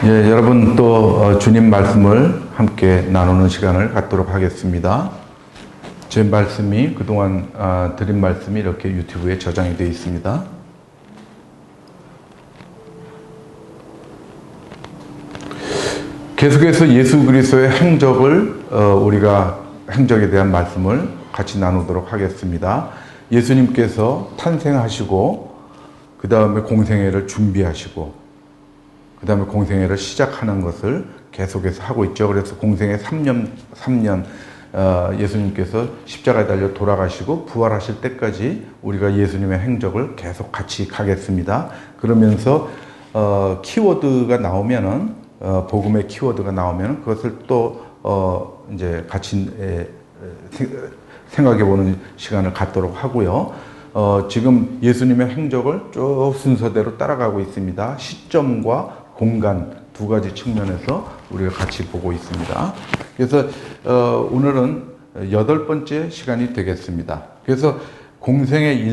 예, 여러분 또 주님 말씀을 함께 나누는 시간을 갖도록 하겠습니다. 제 말씀이 그동안 드린 말씀이 이렇게 유튜브에 저장이 되어 있습니다. 계속해서 예수 그리스도의 행적을 우리가 행적에 대한 말씀을 같이 나누도록 하겠습니다. 예수님께서 탄생하시고 그 다음에 공생애를 준비하시고 그 다음에 공생애를 시작하는 것을 계속해서 하고 있죠. 그래서 공생애 3년 예수님께서 십자가에 달려 돌아가시고 부활하실 때까지 우리가 예수님의 행적을 계속 같이 가겠습니다. 그러면서 키워드가 나오면은 복음의 키워드가 나오면은 그것을 또 이제 같이 생각해 보는 시간을 갖도록 하고요. 지금 예수님의 행적을 쭉 순서대로 따라가고 있습니다. 시점과 공간 두 가지 측면에서 우리가 같이 보고 있습니다. 그래서 오늘은 8번째 시간이 되겠습니다. 그래서 공생의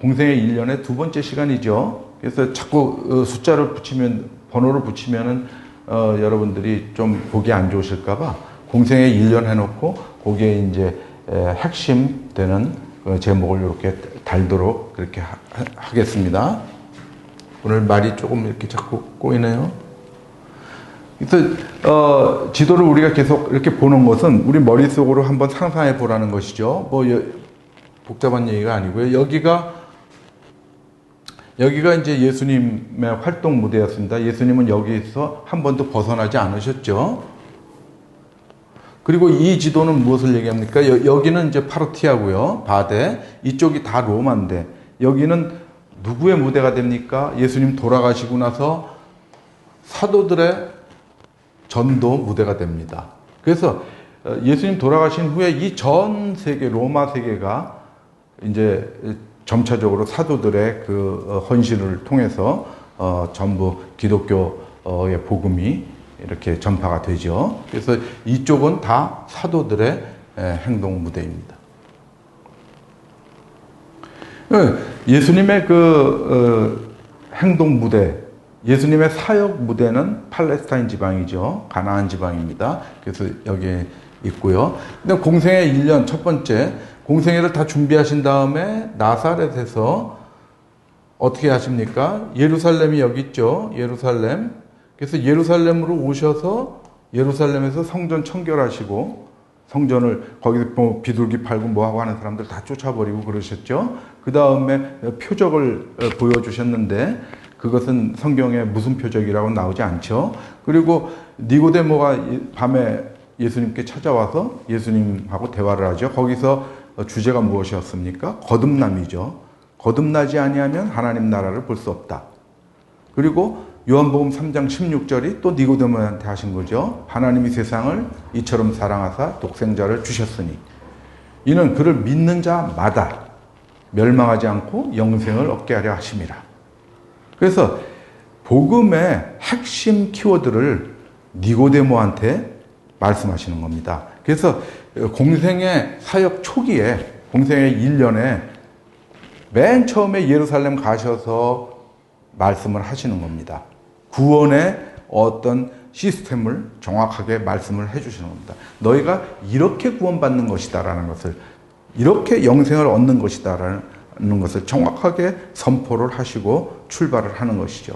1년의 두 번째 시간이죠. 그래서 자꾸 숫자를 붙이면, 번호를 붙이면은 여러분들이 좀 보기 안 좋으실까봐 공생의 1년 해놓고 거기에 이제 핵심 되는 제목을 이렇게 달도록 그렇게 하겠습니다. 오늘 말이 조금 이렇게 자꾸 꼬이네요. 그래서 지도를 우리가 계속 이렇게 보는 것은 우리 머릿속으로 한번 상상해 보라는 것이죠. 뭐 복잡한 얘기가 아니고요. 여기가 이제 예수님의 활동 무대였습니다. 예수님은 여기서 한 번도 벗어나지 않으셨죠. 그리고 이 지도는 무엇을 얘기합니까? 여기는 이제 파르티아고요. 바데. 이쪽이 다 로마인데 여기는 누구의 무대가 됩니까? 예수님 돌아가시고 나서 사도들의 전도 무대가 됩니다. 그래서 예수님 돌아가신 후에 이 전 세계, 로마 세계가 이제 점차적으로 사도들의 그 헌신을 통해서 전부 기독교의 복음이 이렇게 전파가 되죠. 그래서 이쪽은 다 사도들의 행동 무대입니다. 예수님의 행동 무대, 예수님의 사역 무대는 팔레스타인 지방이죠. 가나안 지방입니다. 그래서 여기에 있고요. 근데 공생애 1년 첫 번째, 공생애를 다 준비하신 다음에 나사렛에서 어떻게 하십니까? 예루살렘이 여기 있죠. 예루살렘. 그래서 예루살렘으로 오셔서 예루살렘에서 성전 청결하시고 성전을 거기서 비둘기 팔고 뭐하고 하는 사람들 다 쫓아버리고 그러셨죠. 그 다음에 표적을 보여주셨는데 그것은 성경에 무슨 표적이라고 나오지 않죠. 그리고 니고데모가 밤에 예수님께 찾아와서 예수님하고 대화를 하죠. 거기서 주제가 무엇이었습니까? 거듭남이죠. 거듭나지 아니하면 하나님 나라를 볼 수 없다. 그리고 요한복음 3장 16절이 또 니고데모한테 하신 거죠. 하나님이 세상을 이처럼 사랑하사 독생자를 주셨으니 이는 그를 믿는 자마다 멸망하지 않고 영생을 얻게 하려 하심이라. 그래서 복음의 핵심 키워드를 니고데모한테 말씀하시는 겁니다. 그래서 공생의 사역 초기에 공생의 1년에 맨 처음에 예루살렘 가셔서 말씀을 하시는 겁니다. 구원의 어떤 시스템을 정확하게 말씀을 해주시는 겁니다. 너희가 이렇게 구원받는 것이다라는 것을, 이렇게 영생을 얻는 것이다라는 것을 정확하게 선포를 하시고 출발을 하는 것이죠.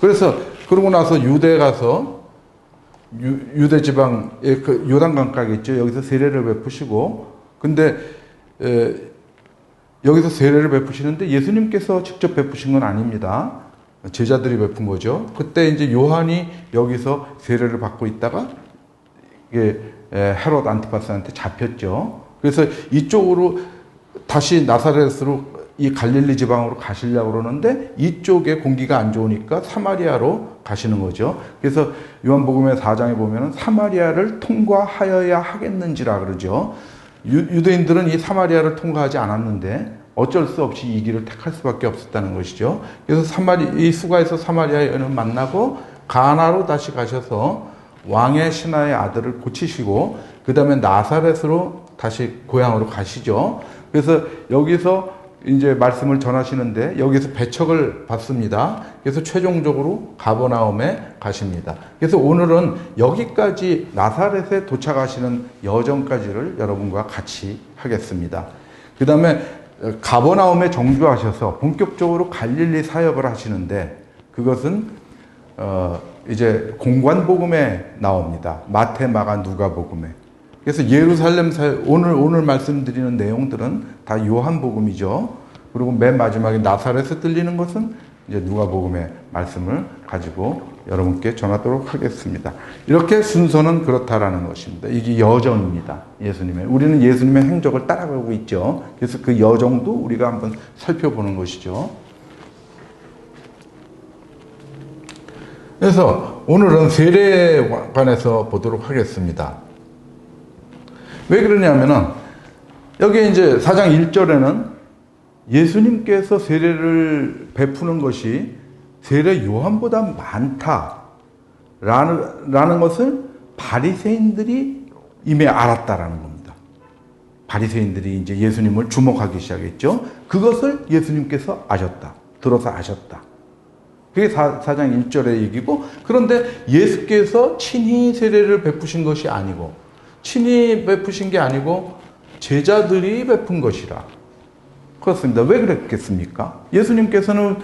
그래서 그러고 나서 유대에 가서 유대 지방에 그 요단강가가 있죠. 여기서 세례를 베푸시고, 근데 여기서 세례를 베푸시는데 예수님께서 직접 베푸신 건 아닙니다. 제자들이 베푼 거죠. 그때 이제 요한이 여기서 세례를 받고 있다가 이게 헤롯 안티파스한테 잡혔죠. 그래서 이쪽으로 다시 나사렛으로 이 갈릴리 지방으로 가시려고 그러는데 이쪽에 공기가 안 좋으니까 사마리아로 가시는 거죠. 그래서 요한복음의 4장에 보면은 사마리아를 통과하여야 하겠는지라 그러죠. 유대인들은 이 사마리아를 통과하지 않았는데 어쩔 수 없이 이 길을 택할 수밖에 없었다는 것이죠. 그래서 이 수가에서 사마리아의 여인을 만나고 가나로 다시 가셔서 왕의 신하의 아들을 고치시고 그 다음에 나사렛으로 다시 고향으로 가시죠. 그래서 여기서 이제 말씀을 전하시는데 여기서 배척을 받습니다. 그래서 최종적으로 가버나움에 가십니다. 그래서 오늘은 여기까지 나사렛에 도착하시는 여정까지를 여러분과 같이 하겠습니다. 그 다음에 가버나움에 정주하셔서 본격적으로 갈릴리 사역을 하시는데 그것은 이제 공관복음에 나옵니다. 마태, 마가, 누가복음에. 그래서 예루살렘 사역, 오늘 말씀드리는 내용들은 다 요한복음이죠. 그리고 맨 마지막에 나사렛에 들리는 것은 이제 누가복음의 말씀을 가지고 여러분께 전하도록 하겠습니다. 이렇게 순서는 그렇다라는 것입니다. 이게 여정입니다. 예수님의. 우리는 예수님의 행적을 따라가고 있죠. 그래서 그 여정도 우리가 한번 살펴보는 것이죠. 그래서 오늘은 세례에 관해서 보도록 하겠습니다. 왜 그러냐면은 여기 이제 4장 1절에는 예수님께서 세례를 베푸는 것이 세례 요한보다 많다라는 것을 바리새인들이 이미 알았다라는 겁니다. 바리새인들이 이제 예수님을 주목하기 시작했죠. 그것을 예수님께서 아셨다. 들어서 아셨다. 그게 4장 1절의 얘기고, 그런데 예수께서 친히 세례를 베푸신 것이 아니고, 친히 베푸신 게 아니고 제자들이 베푼 것이라. 그렇습니다. 왜 그랬겠습니까? 예수님께서는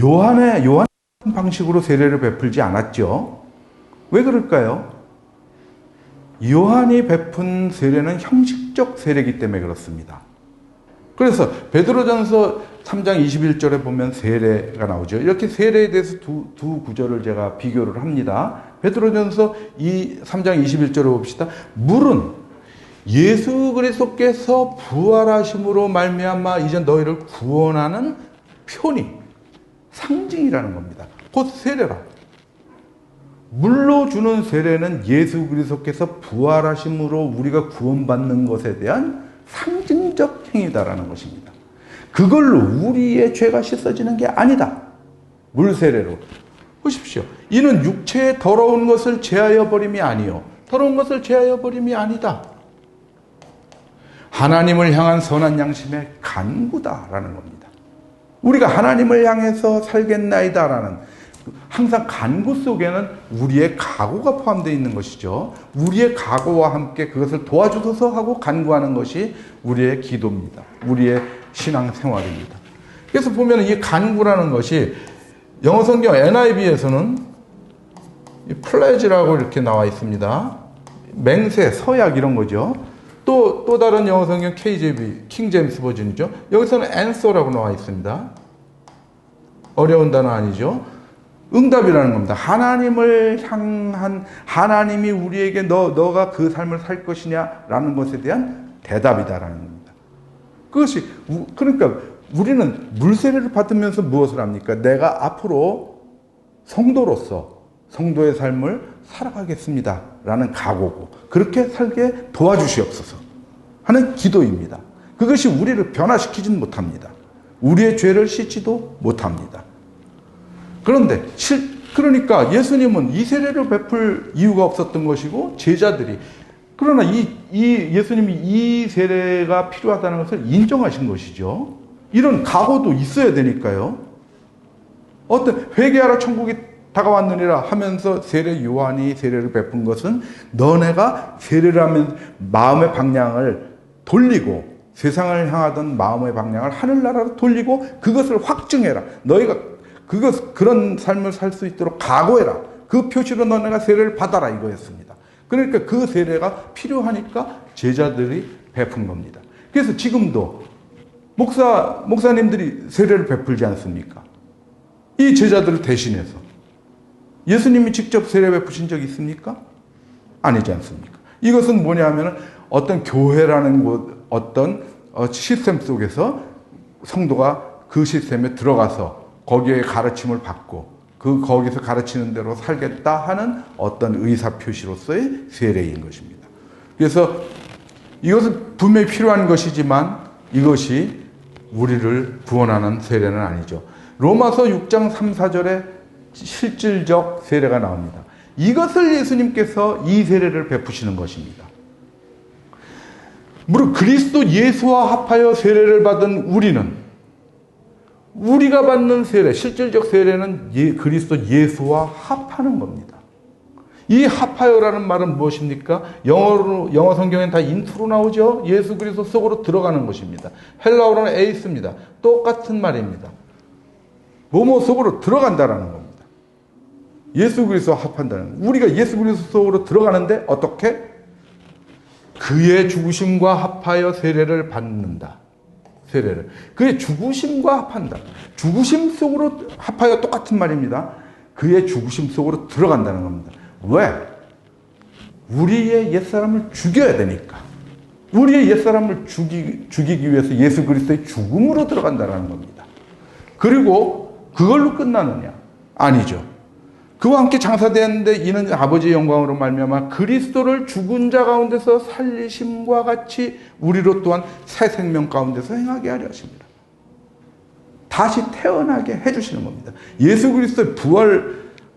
요한 방식으로 세례를 베풀지 않았죠. 왜 그럴까요? 요한이 베푼 세례는 형식적 세례이기 때문에 그렇습니다. 그래서 베드로전서 3장 21절에 보면 세례가 나오죠. 이렇게 세례에 대해서 두 구절을 제가 비교를 합니다. 베드로전서 3장 21절을 봅시다. 물은 예수 그리스도께서 부활하심으로 말미암아 이제 너희를 구원하는 표니, 상징이라는 겁니다. 곧 세례라. 물로 주는 세례는 예수 그리스도께서 부활하심으로 우리가 구원받는 것에 대한 상징적 행위다라는 것입니다. 그걸로 우리의 죄가 씻어지는 게 아니다. 물세례로. 보십시오. 이는 육체의 더러운 것을 제하여 버림이 아니요. 더러운 것을 제하여 버림이 아니다. 하나님을 향한 선한 양심의 간구다라는 겁니다. 우리가 하나님을 향해서 살겠나이다라는, 항상 간구 속에는 우리의 각오가 포함되어 있는 것이죠. 우리의 각오와 함께 그것을 도와주소서 하고 간구하는 것이 우리의 기도입니다. 우리의 신앙생활입니다. 그래서 보면 이 간구라는 것이 영어 성경 NIV에서는 플레지라고 이렇게 나와 있습니다. 맹세, 서약 이런 거죠. 또 다른 영어 성경 KJV, 킹 제임스 버전이죠. 여기서는 answer라고 나와 있습니다. 어려운 단어 아니죠. 응답이라는 겁니다. 하나님을 향한, 하나님이 우리에게 너가 그 삶을 살 것이냐라는 것에 대한 대답이다라는 겁니다. 그것이, 그러니까 우리는 물세례를 받으면서 무엇을 합니까? 내가 앞으로 성도로서 성도의 삶을 살아가겠습니다 라는 각오고, 그렇게 살게 도와주시옵소서 하는 기도입니다. 그것이 우리를 변화시키진 못합니다. 우리의 죄를 씻지도 못합니다. 그런데 그러니까 예수님은 이 세례를 베풀 이유가 없었던 것이고, 제자들이, 그러나 예수님이 이 세례가 필요하다는 것을 인정하신 것이죠. 이런 각오도 있어야 되니까요. 어떤 회개하라 천국이 다가왔느니라 하면서 세례 요한이 세례를 베푼 것은 너네가 세례를 하면 마음의 방향을 돌리고, 세상을 향하던 마음의 방향을 하늘나라로 돌리고 그것을 확증해라. 너희가 그런 삶을 살 수 있도록 각오해라. 그 표시로 너네가 세례를 받아라 이거였습니다. 그러니까 그 세례가 필요하니까 제자들이 베푼 겁니다. 그래서 지금도 목사님들이 세례를 베풀지 않습니까? 이 제자들을 대신해서 예수님이 직접 세례 베푸신 적이 있습니까? 아니지 않습니까? 이것은 뭐냐면 어떤 교회라는 어떤 시스템 속에서 성도가 그 시스템에 들어가서 거기에 가르침을 받고 거기서 가르치는 대로 살겠다 하는 어떤 의사표시로서의 세례인 것입니다. 그래서 이것은 분명히 필요한 것이지만 이것이 우리를 구원하는 세례는 아니죠. 로마서 6장 3, 4절에 실질적 세례가 나옵니다. 이것을 예수님께서 이 세례를 베푸시는 것입니다. 무릇 그리스도 예수와 합하여 세례를 받은 우리가 받는 세례, 실질적 세례는 그리스도 예수와 합하는 겁니다. 이 합하여라는 말은 무엇입니까? 영어 성경엔 다 인투로 나오죠? 예수 그리스도 속으로 들어가는 것입니다. 헬라어로는 에이스입니다. 똑같은 말입니다. 뭐뭐 속으로 들어간다라는 겁니다. 예수 그리스도와 합한다는 거. 우리가 예수 그리스도 속으로 들어가는데 어떻게? 그의 죽으심과 합하여 세례를 받는다. 세례를. 그의 죽으심과 합한다. 죽으심 속으로 합하여 똑같은 말입니다. 그의 죽으심 속으로 들어간다는 겁니다. 왜? 우리의 옛사람을 죽여야 되니까. 우리의 옛사람을 죽이기 위해서 예수 그리스도의 죽음으로 들어간다는 겁니다. 그리고 그걸로 끝나느냐? 아니죠. 그와 함께 장사되었는데 이는 아버지의 영광으로 말미암아 그리스도를 죽은 자 가운데서 살리심과 같이 우리로 또한 새 생명 가운데서 행하게 하려 하십니다. 다시 태어나게 해주시는 겁니다. 예수 그리스도의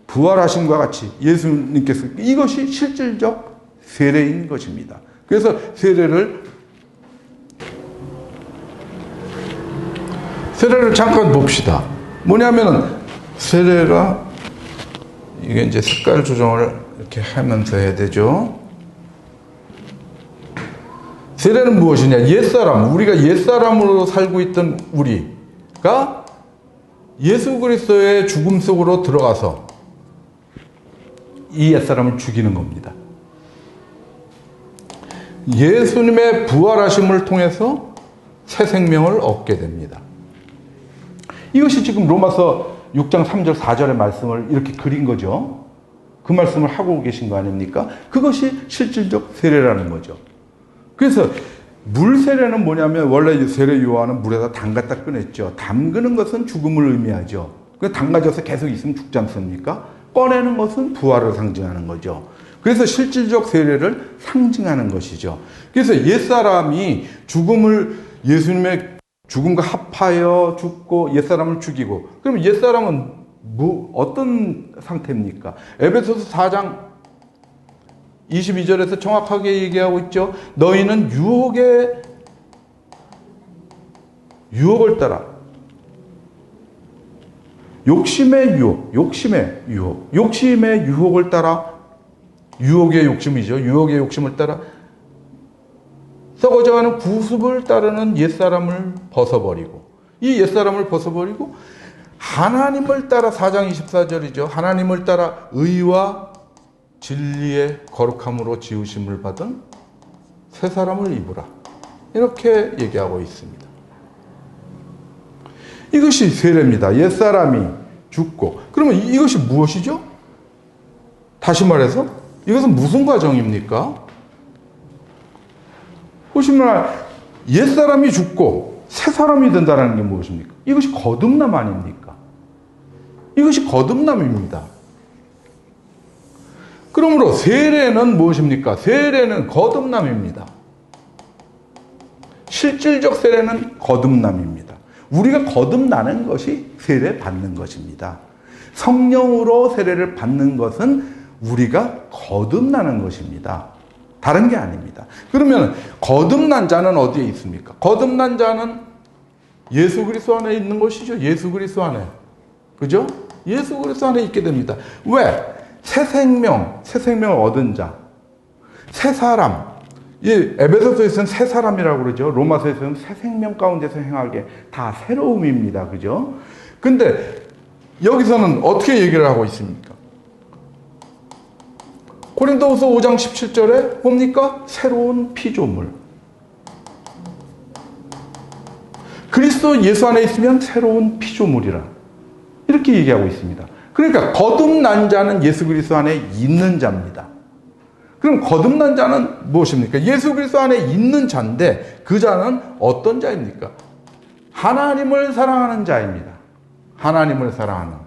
부활하심과 같이 예수님께서 이것이 실질적 세례인 것입니다. 그래서 세례를 잠깐 봅시다. 뭐냐면은 세례가 이게 이제 색깔 조정을 이렇게 하면서 해야 되죠. 세례는 무엇이냐? 우리가 옛사람으로 살고 있던 우리가 예수 그리스도의 죽음 속으로 들어가서 이 옛사람을 죽이는 겁니다. 예수님의 부활하심을 통해서 새 생명을 얻게 됩니다. 이것이 지금 로마서 6장 3절 4절의 말씀을 이렇게 그린 거죠. 그 말씀을 하고 계신 거 아닙니까? 그것이 실질적 세례라는 거죠. 그래서 물 세례는 뭐냐면 원래 세례 요한은 물에다 담갔다 꺼냈죠. 담그는 것은 죽음을 의미하죠. 담가져서 계속 있으면 죽지 않습니까? 꺼내는 것은 부활을 상징하는 거죠. 그래서 실질적 세례를 상징하는 것이죠. 그래서 옛사람이 예수님의 죽음과 합하여 죽고 옛사람을 죽이고, 그럼 옛사람은 어떤 상태입니까? 에베소서 4장 22절에서 정확하게 얘기하고 있죠. 너희는 유혹을 따라 욕심의 유혹을 따라 유혹의 욕심이죠. 유혹의 욕심을 따라 썩어져가는 구습을 따르는 옛사람을 벗어버리고 이 옛사람을 벗어버리고 하나님을 따라 4장 24절이죠. 하나님을 따라 의와 진리의 거룩함으로 지으심을 받은 새 사람을 입으라. 이렇게 얘기하고 있습니다. 이것이 세례입니다. 옛사람이 죽고. 그러면 이것이 무엇이죠? 다시 말해서 이것은 무슨 과정입니까? 보시면 옛사람이 죽고 새 사람이 된다는 게 무엇입니까? 이것이 거듭남 아닙니까? 이것이 거듭남입니다. 그러므로 세례는 무엇입니까? 세례는 거듭남입니다. 실질적 세례는 거듭남입니다. 우리가 거듭나는 것이 세례 받는 것입니다. 성령으로 세례를 받는 것은 우리가 거듭나는 것입니다. 다른 게 아닙니다. 그러면 거듭난 자는 어디에 있습니까? 거듭난 자는 예수 그리스도 안에 있는 것이죠. 예수 그리스도 안에. 그죠? 예수 그리스도 안에 있게 됩니다. 왜? 새 생명을 얻은 자, 새 사람. 에베소서에서는 새 사람이라고 그러죠. 로마서에서는 새 생명 가운데서 행하게 다 새로움입니다. 그죠? 근데 여기서는 어떻게 얘기를 하고 있습니까? 고린도후서 5장 17절에 뭡니까? 새로운 피조물. 그리스도 예수 안에 있으면 새로운 피조물이라. 이렇게 얘기하고 있습니다. 그러니까 거듭난 자는 예수 그리스도 안에 있는 자입니다. 그럼 거듭난 자는 무엇입니까? 예수 그리스도 안에 있는 자인데 그 자는 어떤 자입니까? 하나님을 사랑하는 자입니다. 하나님을 사랑하는.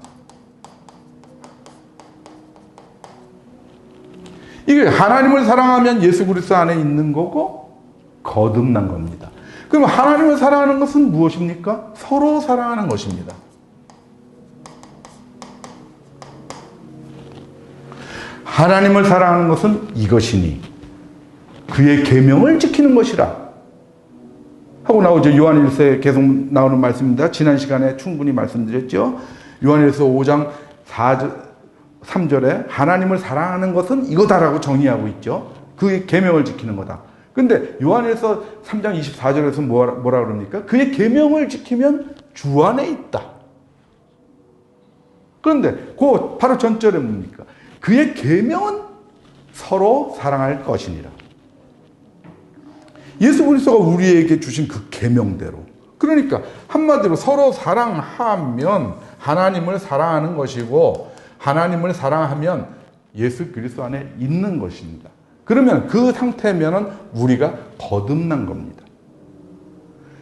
이게 하나님을 사랑하면 예수 그리스도 안에 있는 거고 거듭난 겁니다. 그럼 하나님을 사랑하는 것은 무엇입니까? 서로 사랑하는 것입니다. 하나님을 사랑하는 것은 이것이니 그의 계명을 지키는 것이라. 또 나오죠. 요한일서에 계속 나오는 말씀입니다. 지난 시간에 충분히 말씀드렸죠. 요한일서 5장 3절에 하나님을 사랑하는 것은 이거다라고 정의하고 있죠. 그의 계명을 지키는 거다. 근데 요한일서 3장 24절에서 뭐라 그럽니까? 그의 계명을 지키면 주 안에 있다. 그런데 그 바로 전절에 뭡니까? 그의 계명은 서로 사랑할 것이니라. 예수 그리스도가 우리에게 주신 그 계명대로, 그러니까 한마디로 서로 사랑하면 하나님을 사랑하는 것이고, 하나님을 사랑하면 예수 그리스도 안에 있는 것입니다. 그러면 그 상태면은 우리가 거듭난 겁니다.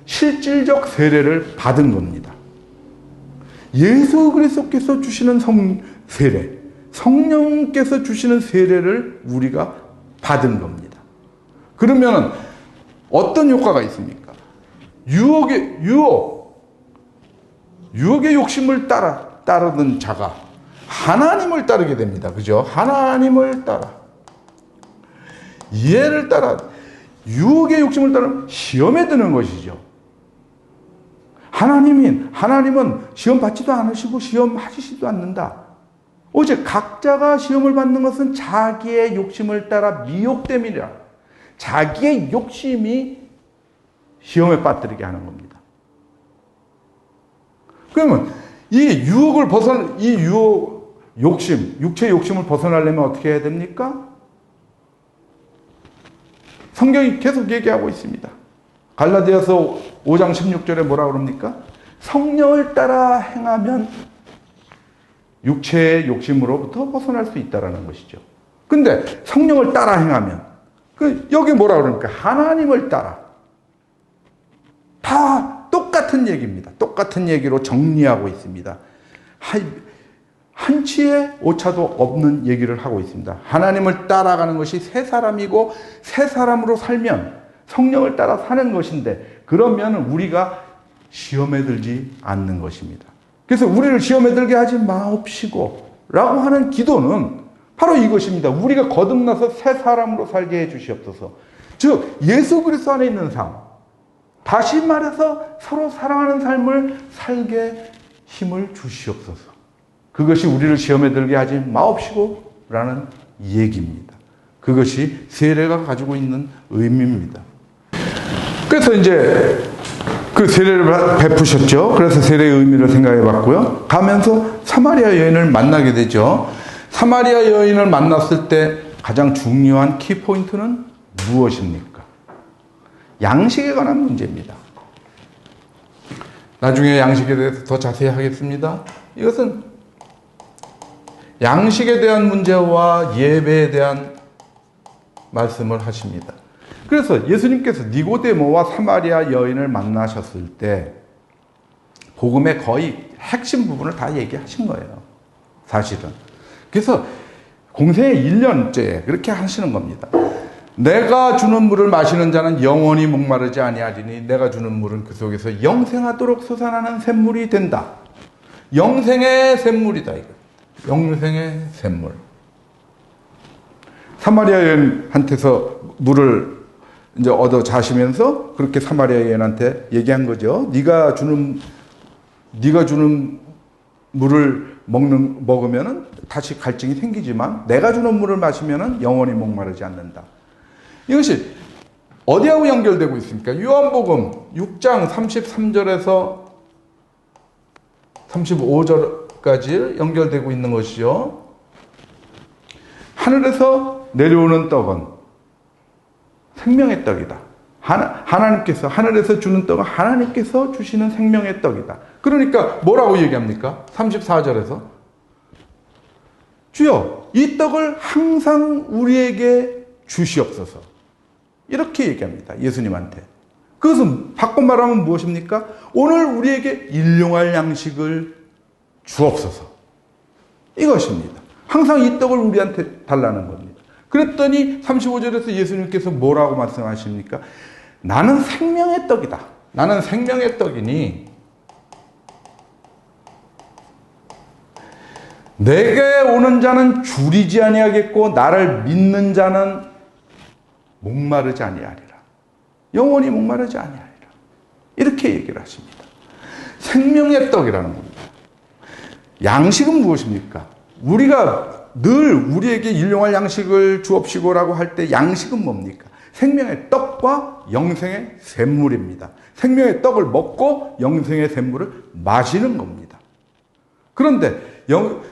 실질적 세례를 받은 겁니다. 예수 그리스도께서 주시는 세례, 성령께서 주시는 세례를 우리가 받은 겁니다. 그러면 어떤 효과가 있습니까? 유혹의 욕심을 따르던 자가 하나님을 따르게 됩니다. 그죠? 하나님을 따라, 이해를 따라, 유혹의 욕심을 따라 시험에 드는 것이죠. 하나님은 시험 받지도 않으시고 시험 하시지도 않는다. 오직 각자가 시험을 받는 것은 자기의 욕심을 따라 미혹됨이라. 자기의 욕심이 시험에 빠뜨리게 하는 겁니다. 그러면 이 욕심, 육체의 욕심을 벗어나려면 어떻게 해야 됩니까? 성경이 계속 얘기하고 있습니다. 갈라디아서 5장 16절에 뭐라 그럽니까? 성령을 따라 행하면 육체의 욕심으로부터 벗어날 수 있다는 것이죠. 근데 성령을 따라 행하면, 여기 뭐라 그럽니까? 하나님을 따라. 다 똑같은 얘기입니다. 똑같은 얘기로 정리하고 있습니다. 한치의 오차도 없는 얘기를 하고 있습니다. 하나님을 따라가는 것이 새 사람이고, 새 사람으로 살면 성령을 따라 사는 것인데, 그러면 우리가 시험에 들지 않는 것입니다. 그래서 우리를 시험에 들게 하지 마옵시고 라고 하는 기도는 바로 이것입니다. 우리가 거듭나서 새 사람으로 살게 해 주시옵소서. 즉 예수 그리스도 안에 있는 삶, 다시 말해서 서로 사랑하는 삶을 살게 힘을 주시옵소서. 그것이 우리를 시험에 들게 하지 마옵시고 라는 얘기입니다. 그것이 세례가 가지고 있는 의미입니다. 그래서 이제 그 세례를 베푸셨죠. 그래서 세례의 의미를 생각해 봤고요. 가면서 사마리아 여인을 만나게 되죠. 사마리아 여인을 만났을 때 가장 중요한 키포인트는 무엇입니까? 양식에 관한 문제입니다. 나중에 양식에 대해서 더 자세히 하겠습니다. 이것은 양식에 대한 문제와 예배에 대한 말씀을 하십니다. 그래서 예수님께서 니고데모와 사마리아 여인을 만나셨을 때 복음의 거의 핵심 부분을 다 얘기하신 거예요. 사실은. 그래서 공생의 1년째 그렇게 하시는 겁니다. 내가 주는 물을 마시는 자는 영원히 목마르지 아니하리니 내가 주는 물은 그 속에서 영생하도록 솟아나는 샘물이 된다. 영생의 샘물이다. 이거. 영생의 샘물. 사마리아 여인한테서 물을 이제 얻어 자시면서 그렇게 사마리아 여인한테 얘기한 거죠. 네가 주는 물을 먹으면은 다시 갈증이 생기지만 내가 주는 물을 마시면은 영원히 목마르지 않는다. 이것이 어디하고 연결되고 있습니까? 요한복음 6장 33절에서 35절까지 연결되고 있는 것이죠. 하늘에서 내려오는 떡은 생명의 떡이다. 하나님께서 하늘에서 주는 떡은 하나님께서 주시는 생명의 떡이다. 그러니까 뭐라고 얘기합니까? 34절에서 주여 이 떡을 항상 우리에게 주시옵소서. 이렇게 얘기합니다. 예수님한테. 그것은 바꿔 말하면 무엇입니까? 오늘 우리에게 일용할 양식을 주옵소서. 이것입니다. 항상 이 떡을 우리한테 달라는 겁니다. 그랬더니 35절에서 예수님께서 뭐라고 말씀하십니까? 나는 생명의 떡이다. 나는 생명의 떡이니 내게 오는 자는 줄이지 아니하겠고 나를 믿는 자는 목마르지 아니하리라. 영원히 목마르지 아니하리라. 이렇게 얘기를 하십니다. 생명의 떡이라는 겁니다. 양식은 무엇입니까? 우리가 늘 우리에게 일용할 양식을 주옵시고라고 할 때 양식은 뭡니까? 생명의 떡과 영생의 샘물입니다. 생명의 떡을 먹고 영생의 샘물을 마시는 겁니다. 그런데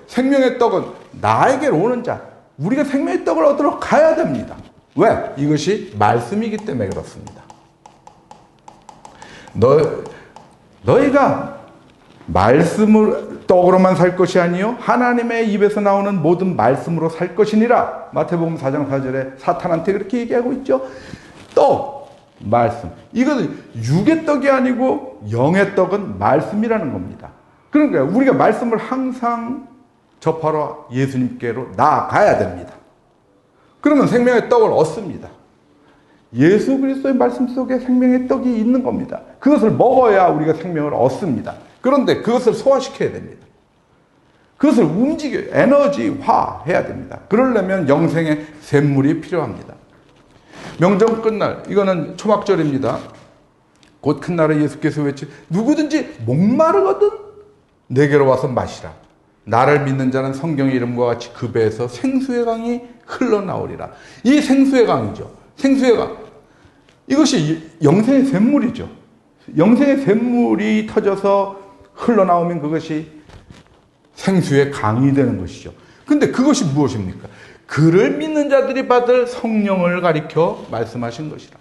생명의 떡은 나에게로 오는 자, 우리가 생명의 떡을 얻으러 가야 됩니다. 왜? 이것이 말씀이기 때문에 그렇습니다. 너희가 말씀을 떡으로만 살 것이 아니요 하나님의 입에서 나오는 모든 말씀으로 살 것이니라. 마태복음 4장 4절에 사탄한테 그렇게 얘기하고 있죠. 떡, 말씀. 이것은 육의 떡이 아니고 영의 떡은 말씀이라는 겁니다. 그러니까 우리가 말씀을 항상 접하러 예수님께로 나아가야 됩니다. 그러면 생명의 떡을 얻습니다. 예수 그리스도의 말씀 속에 생명의 떡이 있는 겁니다. 그것을 먹어야 우리가 생명을 얻습니다. 그런데 그것을 소화시켜야 됩니다. 그것을 에너지화 해야 됩니다. 그러려면 영생의 샘물이 필요합니다. 명절 끝날, 이거는 초막절입니다. 곧 큰 날에 예수께서 누구든지 목마르거든 내게로 와서 마시라. 나를 믿는 자는 성경의 이름과 같이 그 배에서 생수의 강이 흘러나오리라. 이 생수의 강이죠. 생수의 강. 이것이 영생의 샘물이죠. 영생의 샘물이 터져서 흘러나오면 그것이 생수의 강이 되는 것이죠. 근데 그것이 무엇입니까? 그를 믿는 자들이 받을 성령을 가리켜 말씀하신 것이라.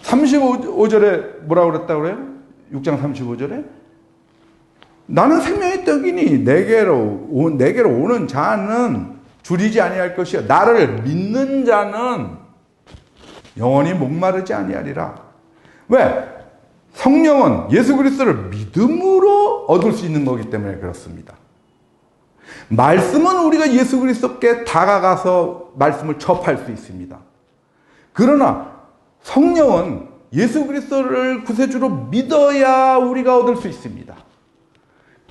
35절에 뭐라고 그랬다고 그래요? 6장 35절에 나는 생명의 떡이니 내게로 오는 자는 줄이지 아니할 것이요 나를 믿는 자는 영원히 목마르지 아니하리라. 왜? 성령은 예수 그리스도를 믿음으로 얻을 수 있는 거기 때문에 그렇습니다. 말씀은 우리가 예수 그리스도께 다가가서 말씀을 접할 수 있습니다. 그러나 성령은 예수 그리스도를 구세주로 믿어야 우리가 얻을 수 있습니다.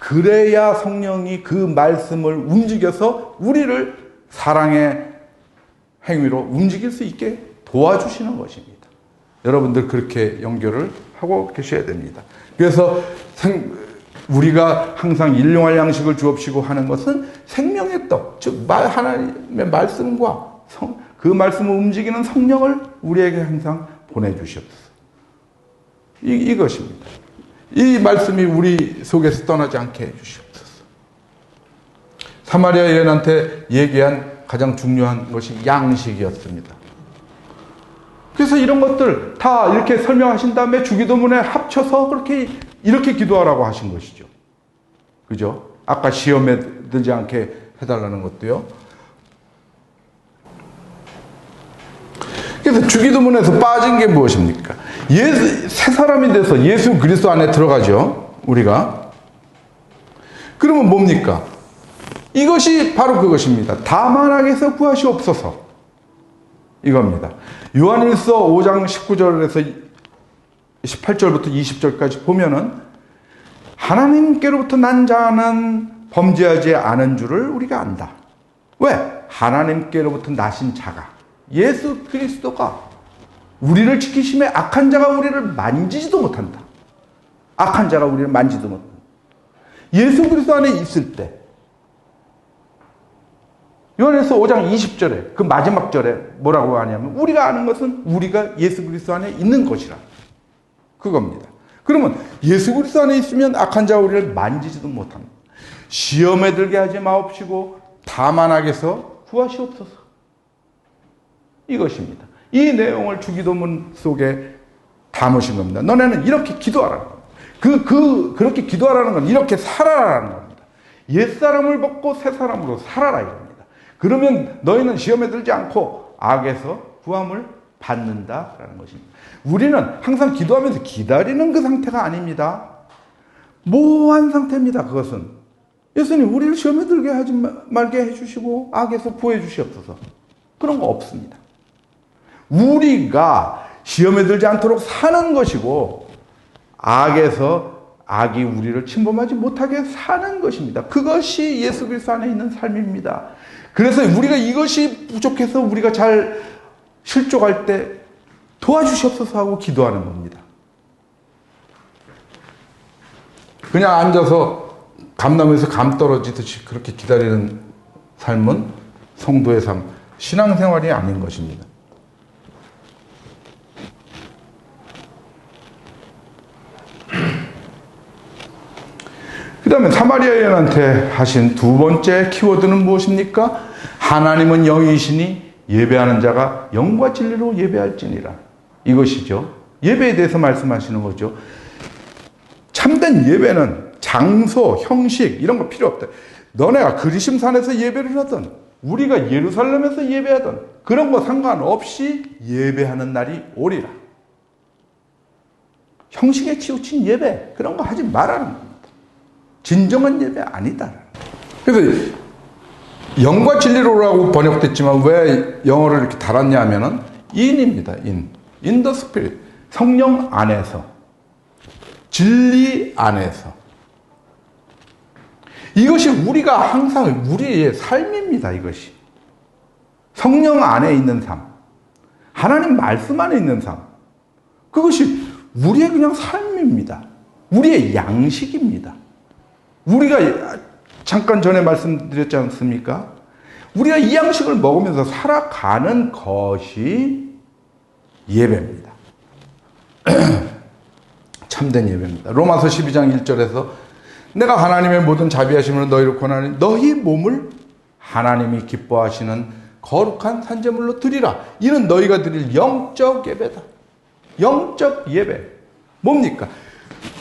그래야 성령이 그 말씀을 움직여서 우리를 사랑의 행위로 움직일 수 있게 도와주시는 것입니다. 여러분들 그렇게 연결을 하고 계셔야 됩니다. 그래서 우리가 항상 일용할 양식을 주옵시고 하는 것은 생명의 떡, 즉 하나님의 말씀과 그 말씀을 움직이는 성령을 우리에게 항상 보내주시옵소서. 이것입니다. 이 말씀이 우리 속에서 떠나지 않게 해주시옵소서. 사마리아 여인한테 얘기한 가장 중요한 것이 양식이었습니다. 그래서 이런 것들 다 이렇게 설명하신 다음에 주기도문에 합쳐서 이렇게 기도하라고 하신 것이죠. 그죠? 아까 시험에 들지 않게 해달라는 것도요. 그래서 주기도문에서 빠진 게 무엇입니까? 새 사람이 돼서 예수 그리스도 안에 들어가죠. 우리가. 그러면 뭡니까? 이것이 바로 그것입니다. 다만 악에서 구하시옵소서. 이겁니다. 요한일서 5장 19절에서 18절부터 20절까지 보면은 하나님께로부터 난 자는 범죄하지 않은 줄을 우리가 안다. 왜? 하나님께로부터 나신 자가 예수 그리스도가 우리를 지키심에 악한 자가 우리를 만지지도 못한다. 악한 자가 우리를 만지도 못한다. 예수 그리스도 안에 있을 때 요한일서 5장 20절에 그 마지막 절에 뭐라고 하냐면 우리가 아는 것은 우리가 예수 그리스도 안에 있는 것이라. 그겁니다. 그러면 예수 그리스도 안에 있으면 악한 자가 우리를 만지지도 못합니다. 시험에 들게 하지 마옵시고 다만 악에서 구하시옵소서. 이것입니다. 이 내용을 주기도문 속에 담으신 겁니다. 너네는 이렇게 기도하라는 겁니다. 그렇게 기도하라는 건 이렇게 살아라라는 겁니다. 옛사람을 벗고 새사람으로 살아라 이겁니다. 그러면 너희는 시험에 들지 않고 악에서 구함을 받는다라는 것입니다. 우리는 항상 기도하면서 기다리는 그 상태가 아닙니다. 모호한 상태입니다. 그것은 예수님 우리를 시험에 들게 하지 말게 해주시고 악에서 구해 주시옵소서. 그런 거 없습니다. 우리가 시험에 들지 않도록 사는 것이고 악이 우리를 침범하지 못하게 사는 것입니다. 그것이 예수 그리스도 안에 있는 삶입니다. 그래서 우리가 이것이 부족해서 우리가 잘 실족할 때 도와주시옵소서 하고 기도하는 겁니다. 그냥 앉아서 감나무에서 감 떨어지듯이 그렇게 기다리는 삶은 성도의 삶, 신앙생활이 아닌 것입니다. 그 다음에 사마리아 여인한테 하신 두 번째 키워드는 무엇입니까? 하나님은 영이시니 예배하는 자가 영과 진리로 예배할지니라. 이것이죠. 예배에 대해서 말씀하시는 거죠. 참된 예배는 장소, 형식 이런 거 필요 없다. 너네가 그리심산에서 예배를 하든 우리가 예루살렘에서 예배하든 그런 거 상관없이 예배하는 날이 오리라. 형식에 치우친 예배 그런 거 하지 말라는 겁니다. 진정한 예배 아니다. 그래서 영과 진리로라고 번역됐지만 왜 영어를 이렇게 달았냐 하면은 in입니다. in the spirit. 성령 안에서, 진리 안에서. 이것이 우리가 항상 우리의 삶입니다. 이것이 성령 안에 있는 삶, 하나님 말씀 안에 있는 삶, 그것이 우리의 그냥 삶입니다. 우리의 양식입니다. 우리가 잠깐 전에 말씀드렸지 않습니까? 우리가 이 양식을 먹으면서 살아가는 것이 예배입니다. 참된 예배입니다. 로마서 12장 1절에서 내가 하나님의 모든 자비하심으로 너희를 권하니 너희 몸을 하나님이 기뻐하시는 거룩한 산제물로 드리라. 이는 너희가 드릴 영적 예배다. 영적 예배. 뭡니까?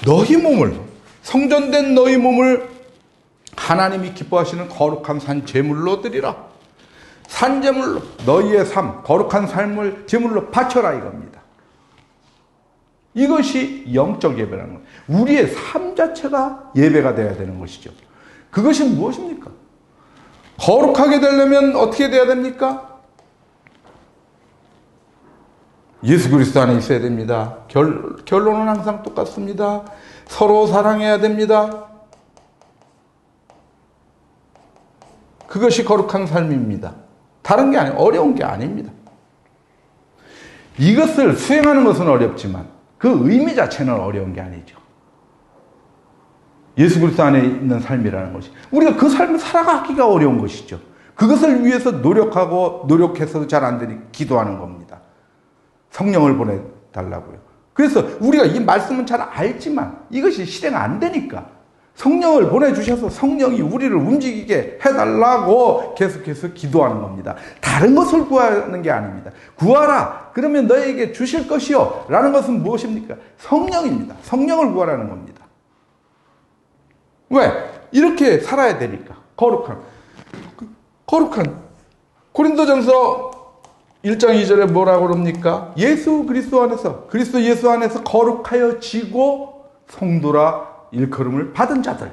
너희 몸을, 성전된 너희 몸을 하나님이 기뻐하시는 거룩한 산제물로 드리라. 산제물로 너희의 삶, 거룩한 삶을 제물로 바쳐라 이겁니다. 이것이 영적 예배라는 거예요. 우리의 삶 자체가 예배가 되어야 되는 것이죠. 그것이 무엇입니까? 거룩하게 되려면 어떻게 돼야 됩니까? 예수 그리스도 안에 있어야 됩니다. 결론은 항상 똑같습니다. 서로 사랑해야 됩니다. 그것이 거룩한 삶입니다. 다른 게 아니에요. 어려운 게 아닙니다. 이것을 수행하는 것은 어렵지만 그 의미 자체는 어려운 게 아니죠. 예수 그리스도 안에 있는 삶이라는 것이 우리가 그 삶을 살아가기가 어려운 것이죠. 그것을 위해서 노력해서도 잘 안 되니 기도하는 겁니다. 성령을 보내달라고요. 그래서 우리가 이 말씀은 잘 알지만 이것이 실행 안 되니까 성령을 보내주셔서 성령이 우리를 움직이게 해달라고 계속해서 기도하는 겁니다. 다른 것을 구하는 게 아닙니다. 구하라. 그러면 너에게 주실 것이요. 라는 것은 무엇입니까? 성령입니다. 성령을 구하라는 겁니다. 왜? 이렇게 살아야 되니까. 거룩한. 고린도전서 1장 2절에 뭐라고 그럽니까? 예수 그리스도 안에서, 그리스도 예수 안에서 거룩하여지고 성도라 일컬음을 받은 자들.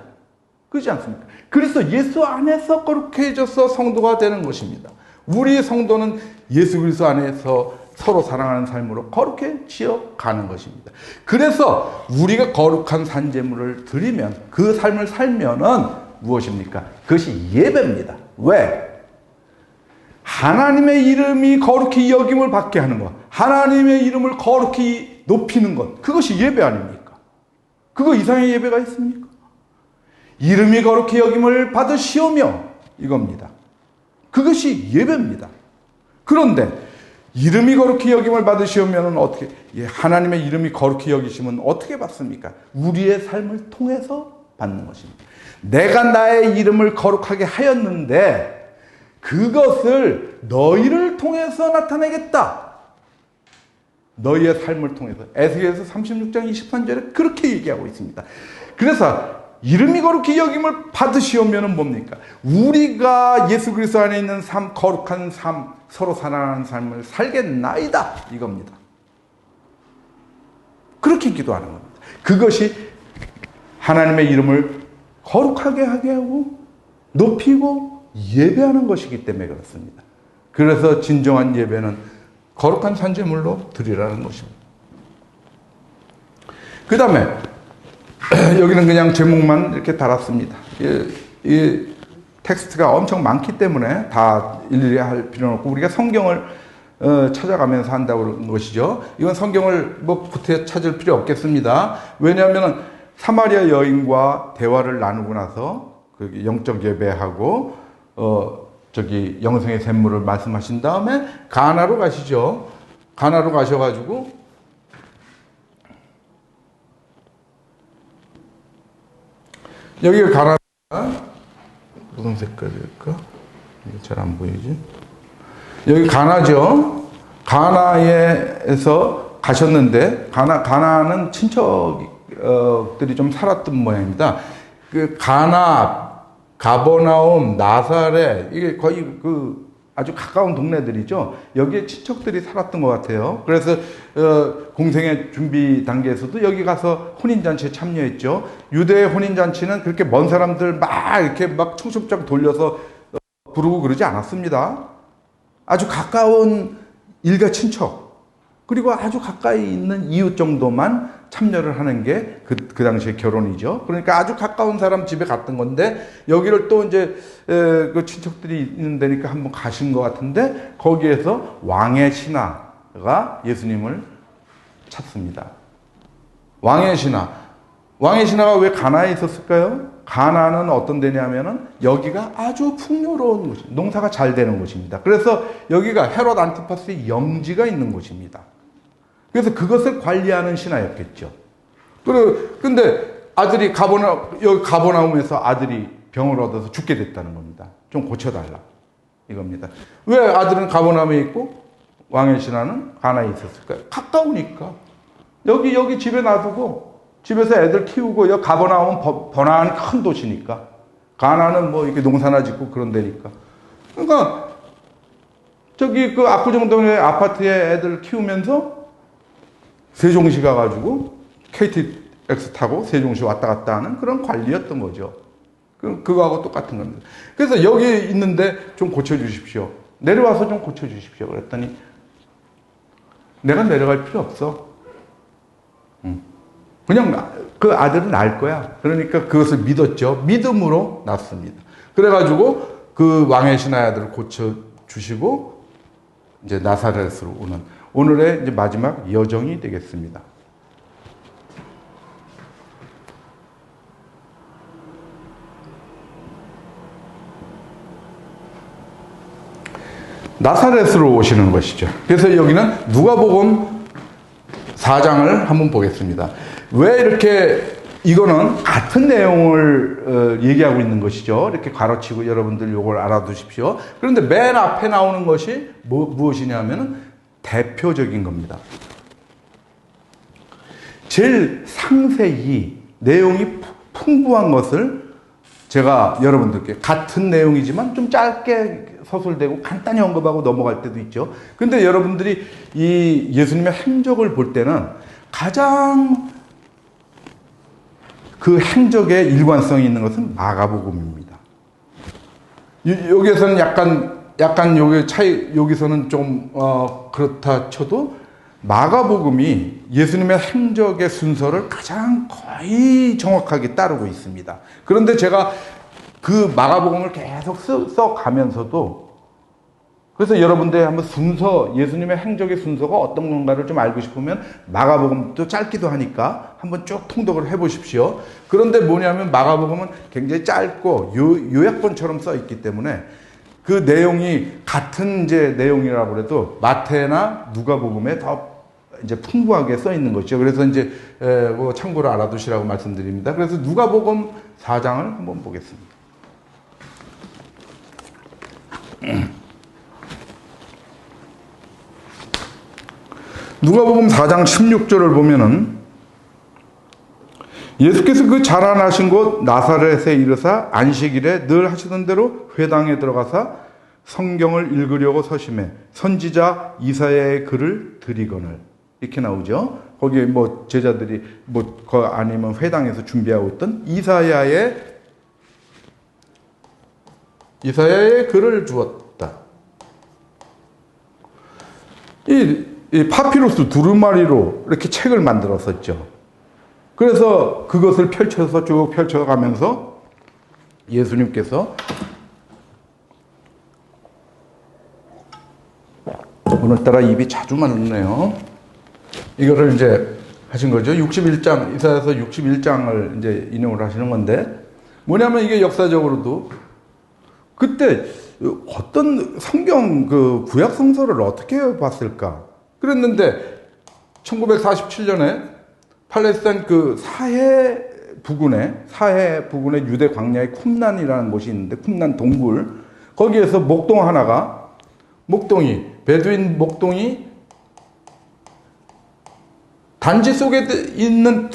그렇지 않습니까? 그리스도 예수 안에서 거룩해져서 성도가 되는 것입니다. 우리 성도는 예수 그리스도 안에서 서로 사랑하는 삶으로 거룩해지어 가는 것입니다. 그래서 우리가 거룩한 산제물을 드리면 그 삶을 살면은 무엇입니까? 그것이 예배입니다. 왜? 하나님의 이름이 거룩히 여김을 받게 하는 것, 하나님의 이름을 거룩히 높이는 것, 그것이 예배 아닙니까? 그거 이상의 예배가 있습니까? 이름이 거룩히 여김을 받으시오며 이겁니다. 그것이 예배입니다. 그런데 이름이 거룩히 여김을 받으시오면 어떻게, 하나님의 이름이 거룩히 여기시면 어떻게 받습니까? 우리의 삶을 통해서 받는 것입니다. 내가 나의 이름을 거룩하게 하였는데 그것을 너희를 통해서 나타내겠다. 너희의 삶을 통해서. 에스겔서 36장 23절에 그렇게 얘기하고 있습니다. 그래서 이름이 거룩히 여김을 받으시오면은 뭡니까? 우리가 예수 그리스도 안에 있는 삶, 거룩한 삶, 서로 사랑하는 삶을 살겠나이다. 이겁니다. 그렇게 기도하는 겁니다. 그것이 하나님의 이름을 거룩하게 하게 하고 높이고 예배하는 것이기 때문에 그렇습니다. 그래서 진정한 예배는 거룩한 산제물로 드리라는 것입니다. 그 다음에 여기는 그냥 제목만 이렇게 달았습니다. 이 텍스트가 엄청 많기 때문에 다 일일이 할 필요는 없고 우리가 성경을 찾아가면서 한다고 그런 것이죠. 이건 성경을 뭐 구태 찾을 필요 없겠습니다. 왜냐하면 사마리아 여인과 대화를 나누고 나서 그 영적 예배하고 저기 영생의 샘물을 말씀하신 다음에 가나로 가시죠. 가나로 가셔가지고 여기가 가나 무슨 색깔일까? 이게 잘 안 보이지? 여기 가나죠. 가나에서 가셨는데 가나는 친척들이 좀 살았던 모양입니다. 그 가나, 가버나움, 나사렛 이게 거의 그 아주 가까운 동네들이죠. 여기에 친척들이 살았던 것 같아요. 그래서 공생의 준비 단계에서도 여기 가서 혼인잔치에 참여했죠. 유대의 혼인잔치는 그렇게 먼 사람들 막 이렇게 막 청첩장 돌려서 부르고 그러지 않았습니다. 아주 가까운 일가 친척 그리고 아주 가까이 있는 이웃 정도만 참여를 하는 게 그 당시의 결혼이죠. 그러니까 아주 가까운 사람 집에 갔던 건데 여기를 또 이제 그 친척들이 있는 데니까 한번 가신 것 같은데 거기에서 왕의 신하가 예수님을 찾습니다. 왕의 신하가 왜 가나에 있었을까요? 가나는 어떤 데냐면은 여기가 아주 풍요로운 곳, 농사가 잘 되는 곳입니다. 그래서 여기가 헤롯 안티파스의 영지가 있는 곳입니다. 그래서 그것을 관리하는 신하였겠죠. 근데 아들이 여기 가버나움에서 아들이 병을 얻어서 죽게 됐다는 겁니다. 좀 고쳐달라. 이겁니다. 왜 아들은 가버나움에 있고 왕의 신하는 가나에 있었을까요? 가까우니까. 여기 집에 놔두고 집에서 애들 키우고 여기 가버나움은 번화한 큰 도시니까. 가나는 뭐 이렇게 농사나 짓고 그런 데니까. 그러니까 저기 그 압구정동의 아파트에 애들 키우면서 세종시 가가지고 KTX 타고 세종시 왔다 갔다 하는 그런 관리였던 거죠. 그거하고 똑같은 겁니다. 그래서 여기 있는데 좀 고쳐주십시오. 내려와서 좀 고쳐주십시오. 그랬더니 내가 내려갈 필요 없어. 그냥 그 아들은 날 거야. 그러니까 그것을 믿었죠. 믿음으로 낳습니다. 그래가지고 그 왕의 신하의 아들을 고쳐주시고 이제 나사렛으로 오는 오늘의 이제 마지막 여정이 되겠습니다. 나사렛으로 오시는 것이죠. 그래서 여기는 누가복음 4장을 한번 보겠습니다. 왜 이렇게 이거는 같은 내용을 얘기하고 있는 것이죠. 이렇게 가로치고 여러분들 이걸 알아두십시오. 그런데 맨 앞에 나오는 것이 무엇이냐면은 대표적인 겁니다. 제일 상세히 내용이 풍부한 것을 제가 여러분들께 같은 내용이지만 좀 짧게 서술되고 간단히 언급하고 넘어갈 때도 있죠. 근데 여러분들이 이 예수님의 행적을 볼 때는 가장 그 행적에 일관성이 있는 것은 마가복음입니다. 여기에서는 약간 여기 차이, 여기서는 좀, 그렇다 쳐도 마가복음이 예수님의 행적의 순서를 가장 거의 정확하게 따르고 있습니다. 그런데 제가 그 마가복음을 계속 써가면서도 그래서 여러분들 한번 예수님의 행적의 순서가 어떤 건가를 좀 알고 싶으면 마가복음도 짧기도 하니까 한번 쭉 통독을 해보십시오. 그런데 뭐냐면 마가복음은 굉장히 짧고 요약본처럼 써 있기 때문에 그 내용이 같은 이제 내용이라고 해도 마태나 누가복음에 더 이제 풍부하게 써 있는 것이죠. 그래서 이제 뭐 참고로 알아두시라고 말씀드립니다. 그래서 누가복음 4장을 한번 보겠습니다. 누가복음 4장 16절을 보면은 예수께서 그 자라나신 곳 나사렛에 이르사 안식일에 늘 하시던 대로 회당에 들어가사 성경을 읽으려고 서심해 선지자 이사야의 글을 드리거늘 이렇게 나오죠. 거기에 뭐 제자들이 아니면 회당에서 준비하고 있던 이사야의 글을 주었다. 이 파피루스 두루마리로 이렇게 책을 만들었었죠. 그래서 그것을 펼쳐서 쭉 펼쳐가면서 예수님께서 오늘따라 입이 자주 마르네요. 이거를 이제 하신 거죠. 61장, 이사야서 61장을 이제 인용을 하시는 건데, 뭐냐면 이게 역사적으로도 그때 어떤 성경 그 구약 성서를 어떻게 봤을까? 그랬는데 1947년에 팔레스타인 그 사해 부근에 유대 광야의 쿰란이라는 곳이 있는데, 쿰란 동굴, 거기에서 베두인 목동이 단지 속에 있는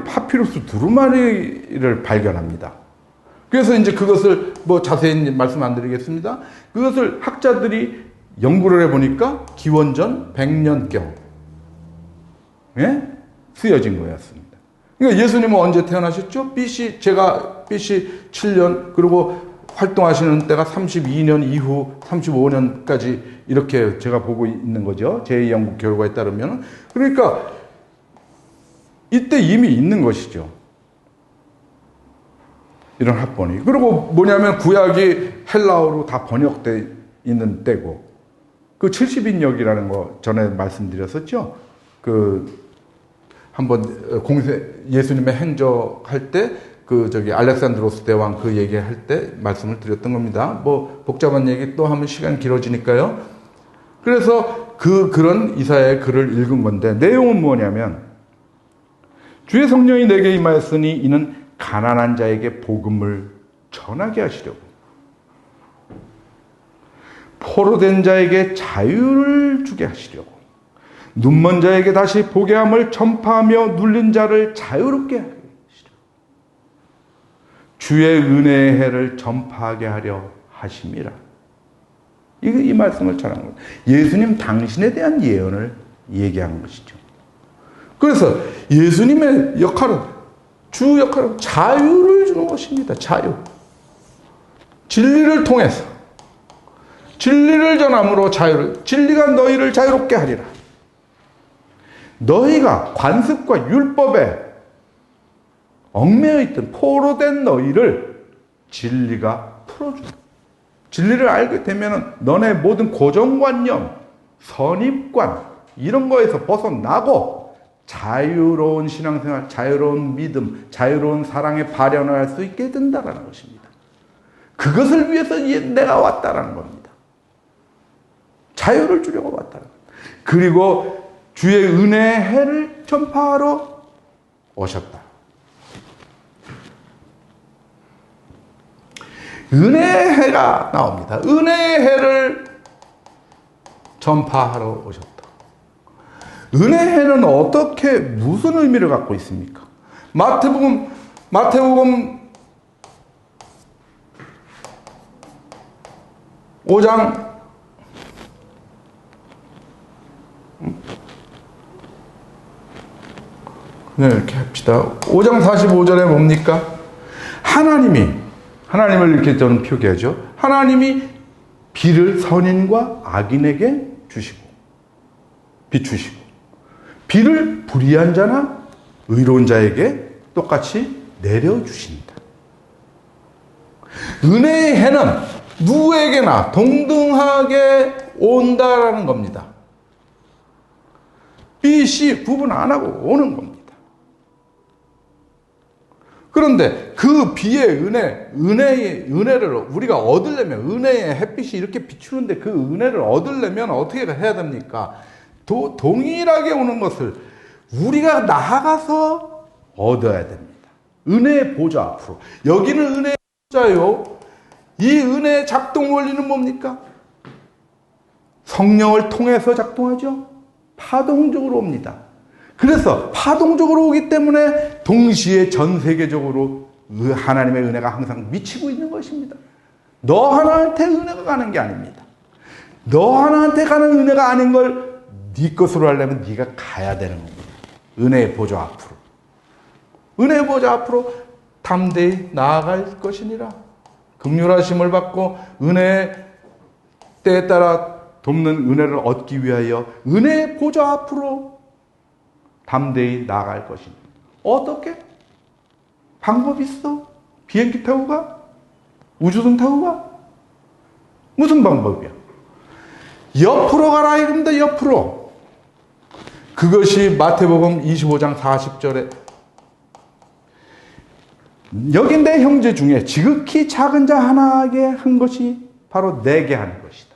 파피루스 두루마리를 발견합니다. 그래서 이제 그것을 뭐 자세히 말씀 안 드리겠습니다. 그것을 학자들이 연구를 해보니까 기원전 100년경 쓰여진 거였습니다. 그러니까 예수님은 언제 태어나셨죠? 제가 BC 7년, 그리고 활동하시는 때가 32년 이후 35년까지 이렇게 제가 보고 있는 거죠. 제 연구 결과에 따르면. 그러니까 이때 이미 있는 것이죠. 이런 학본이. 그리고 뭐냐면 구약이 헬라어로 다 번역되어 있는 때고, 그 70인역이라는 거 전에 말씀드렸었죠. 한번 예수님의 행적할 때 알렉산드로스 대왕 그 얘기할 때 말씀을 드렸던 겁니다. 뭐 복잡한 얘기 또 하면 시간 길어지니까요. 그래서 그런 이사야의 글을 읽은 건데, 내용은 뭐냐면, 주의 성령이 내게 임하였으니 이는 가난한 자에게 복음을 전하게 하시려고, 포로된 자에게 자유를 주게 하시려고, 눈먼 자에게 다시 보게 함을 전파하며 눌린 자를 자유롭게 하게 하시려고, 주의 은혜의 해를 전파하게 하려 하심이라. 이 말씀을 전한 겁니다. 예수님 당신에 대한 예언을 얘기하는 것이죠. 그래서 예수님의 주 역할은 자유를 주는 것입니다. 자유. 진리를 통해서, 진리를 전함으로 진리가 너희를 자유롭게 하리라. 너희가 관습과 율법에 얽매여 있던 포로된 너희를 진리가 풀어준다. 진리를 알게 되면 너네 모든 고정관념, 선입관 이런 거에서 벗어나고 자유로운 신앙생활, 자유로운 믿음, 자유로운 사랑의 발현을 할 수 있게 된다는 것입니다. 그것을 위해서 내가 왔다라는 겁니다. 자유를 주려고 왔다는 겁니다. 그리고 주의 은혜의 해를 전파하러 오셨다. 은혜의 해가 나옵니다. 은혜의 해를 전파하러 오셨다. 은혜의 해는 무슨 의미를 갖고 있습니까? 마태복음 5장 이렇게 합시다. 5장 45절에 뭡니까? 하나님을 이렇게 저는 표기하죠. 하나님이 비를 선인과 악인에게 비추시고 비를 불의한 자나 의로운 자에게 똑같이 내려주신다. 은혜의 해는 누구에게나 동등하게 온다라는 겁니다. B, C 구분 안 하고 오는 겁니다. 그런데 그 비의 은혜를 우리가 얻으려면, 은혜의 햇빛이 이렇게 비추는데 그 은혜를 얻으려면 어떻게 해야 됩니까? 동일하게 오는 것을 우리가 나아가서 얻어야 됩니다. 은혜의 보좌 앞으로. 여기는 은혜의 보좌요. 이 은혜의 작동 원리는 뭡니까? 성령을 통해서 작동하죠. 파동적으로 옵니다. 그래서 파동적으로 오기 때문에 동시에 전 세계적으로 하나님의 은혜가 항상 미치고 있는 것입니다. 너 하나한테 은혜가 가는 게 아닙니다. 너 하나한테 가는 은혜가 아닌 걸 네 것으로 하려면 네가 가야 되는 겁니다. 은혜의 보좌 앞으로. 은혜의 보좌 앞으로 담대히 나아갈 것이니라. 긍휼하심을 받고 은혜의 때에 따라 돕는 은혜를 얻기 위하여 은혜의 보좌 앞으로 담대히 나아갈 것입니다. 어떻게? 방법 있어? 비행기 타고 가? 우주선 타고 가? 무슨 방법이야? 옆으로 가라 이겁니다. 옆으로. 그것이 마태복음 25장 40절에 여기 내 형제 중에 지극히 작은 자 하나에게 한 것이 바로 내게 하는 것이다.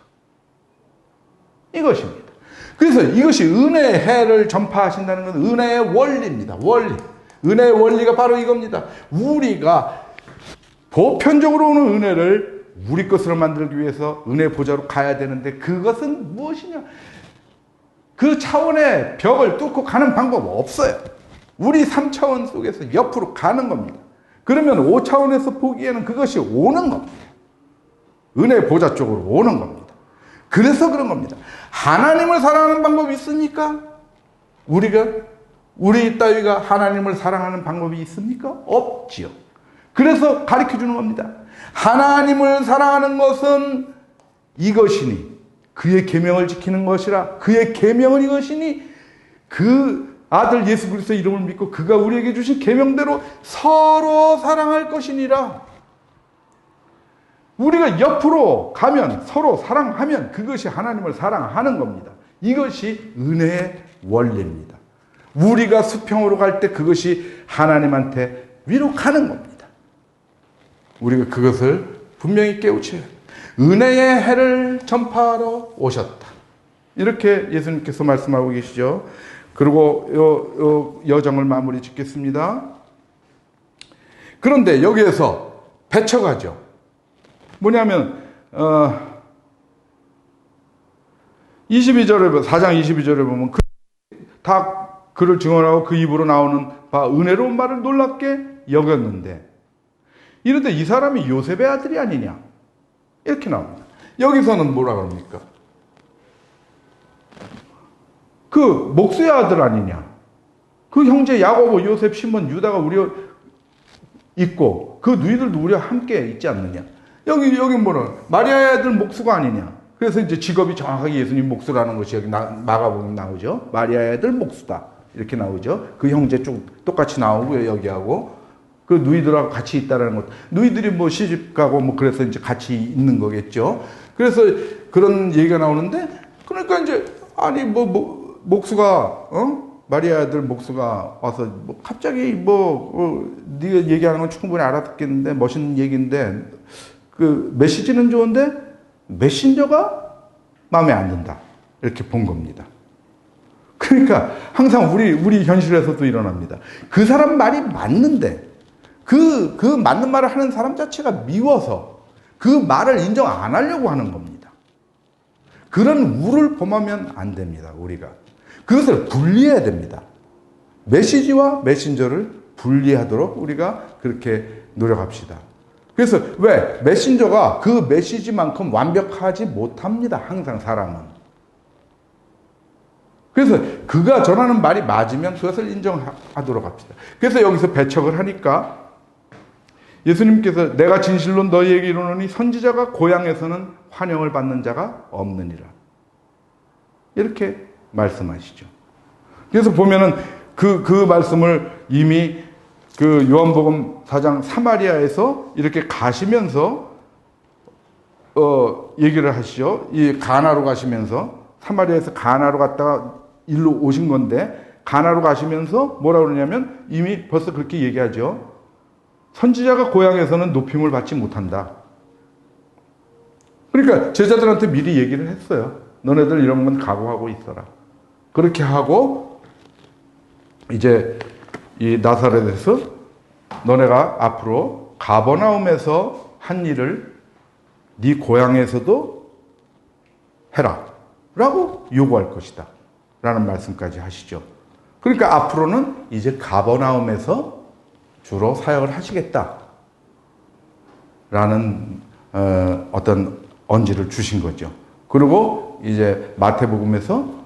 이것입니다. 그래서 이것이 은혜의 해를 전파하신다는 것은 은혜의 원리입니다. 원리. 은혜의 원리가 바로 이겁니다. 우리가 보편적으로 오는 은혜를 우리 것으로 만들기 위해서 은혜 보좌로 가야 되는데 그것은 무엇이냐? 그 차원의 벽을 뚫고 가는 방법 없어요. 우리 3차원 속에서 옆으로 가는 겁니다. 그러면 5차원에서 보기에는 그것이 오는 겁니다. 은혜 보좌 쪽으로 오는 겁니다. 그래서 그런 겁니다. 하나님을 사랑하는 방법이 있습니까? 우리 따위가 하나님을 사랑하는 방법이 있습니까? 없지요. 그래서 가르쳐 주는 겁니다. 하나님을 사랑하는 것은 이것이니 그의 계명을 지키는 것이라. 그의 계명은 이것이니 그 아들 예수 그리스도의 이름을 믿고 그가 우리에게 주신 계명대로 서로 사랑할 것이니라. 우리가 옆으로 가면 서로 사랑하면 그것이 하나님을 사랑하는 겁니다. 이것이 은혜의 원리입니다. 우리가 수평으로 갈 때 그것이 하나님한테 위로 가는 겁니다. 우리가 그것을 분명히 깨우쳐야 합니다. 은혜의 해를 전파하러 오셨다. 이렇게 예수님께서 말씀하고 계시죠. 그리고 여정을 마무리 짓겠습니다. 그런데 여기에서 배척하죠. 뭐냐면 4장 22절에 보면 다 그를 증언하고 그 입으로 나오는 바 은혜로운 말을 놀랍게 여겼는데 이런데 이 사람이 요셉의 아들이 아니냐 이렇게 나옵니다. 여기서는 뭐라 그럽니까? 그 목수의 아들 아니냐? 그 형제 야고보, 요셉, 시몬, 유다가 우리와 있고 그 누이들도 우리와 함께 있지 않느냐? 여기 뭐는 마리아의 아들 목수가 아니냐? 그래서 이제 직업이 정확하게 예수님 목수라는 것이 여기 마가복음에 나오죠. 마리아의 아들 목수다 이렇게 나오죠. 그 형제 쭉 똑같이 나오고요. 여기하고 그 누이들하고 같이 있다라는 것. 누이들이 뭐 시집 가고 뭐 그래서 이제 같이 있는 거겠죠. 그래서 그런 얘기가 나오는데 그러니까 이제 아니 목수가 마리아 아들 목수가 와서 뭐 갑자기 네가 얘기하는 건 충분히 알아듣겠는데 멋있는 얘기인데 그 메시지는 좋은데 메신저가 마음에 안 든다 이렇게 본 겁니다. 그러니까 항상 우리 현실에서도 일어납니다. 그 사람 말이 맞는데 그 맞는 말을 하는 사람 자체가 미워서 그 말을 인정 안 하려고 하는 겁니다. 그런 우를 범하면 안 됩니다. 우리가 그것을 분리해야 됩니다. 메시지와 메신저를 분리하도록 우리가 그렇게 노력합시다. 그래서 왜? 메신저가 그 메시지만큼 완벽하지 못합니다. 항상 사람은. 그래서 그가 전하는 말이 맞으면 그것을 인정하도록 합시다. 그래서 여기서 배척을 하니까 예수님께서 내가 진실로 너희에게 이르노니 선지자가 고향에서는 환영을 받는 자가 없느니라. 이렇게 말씀하시죠. 그래서 보면은 그 말씀을 이미 그 요한복음 4장 사마리아에서 이렇게 가시면서 얘기를 하시죠. 이 가나로 가시면서 사마리아에서 가나로 갔다가 일로 오신 건데 가나로 가시면서 뭐라 그러냐면 이미 벌써 그렇게 얘기하죠. 선지자가 고향에서는 높임을 받지 못한다. 그러니까 제자들한테 미리 얘기를 했어요. 너네들 이런 건 각오하고 있어라. 그렇게 하고 이제 이 나사렛에서 너네가 앞으로 가버나움에서 한 일을 네 고향에서도 해라 라고 요구할 것이다 라는 말씀까지 하시죠. 그러니까 앞으로는 이제 가버나움에서 주로 사역을 하시겠다 라는 어떤 언지를 주신 거죠. 그리고 이제 마태복음에서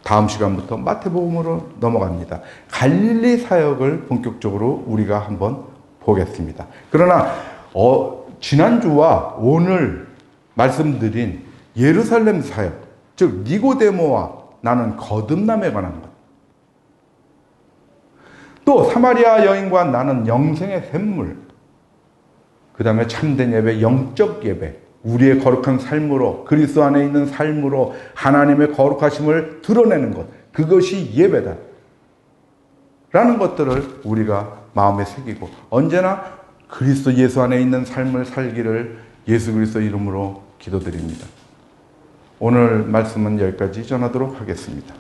다음 시간부터 마태복음으로 넘어갑니다. 갈릴리 사역을 본격적으로 우리가 한번 보겠습니다. 그러나 지난주와 오늘 말씀드린 예루살렘 사역, 즉 니고데모와 나는 거듭남에 관한 것, 또 사마리아 여인과 나는 영생의 샘물, 그 다음에 참된 예배, 영적 예배, 우리의 거룩한 삶으로 그리스도 안에 있는 삶으로 하나님의 거룩하심을 드러내는 것, 그것이 예배다. 라는 것들을 우리가 마음에 새기고 언제나 그리스도 예수 안에 있는 삶을 살기를 예수 그리스도 이름으로 기도드립니다. 오늘 말씀은 여기까지 전하도록 하겠습니다.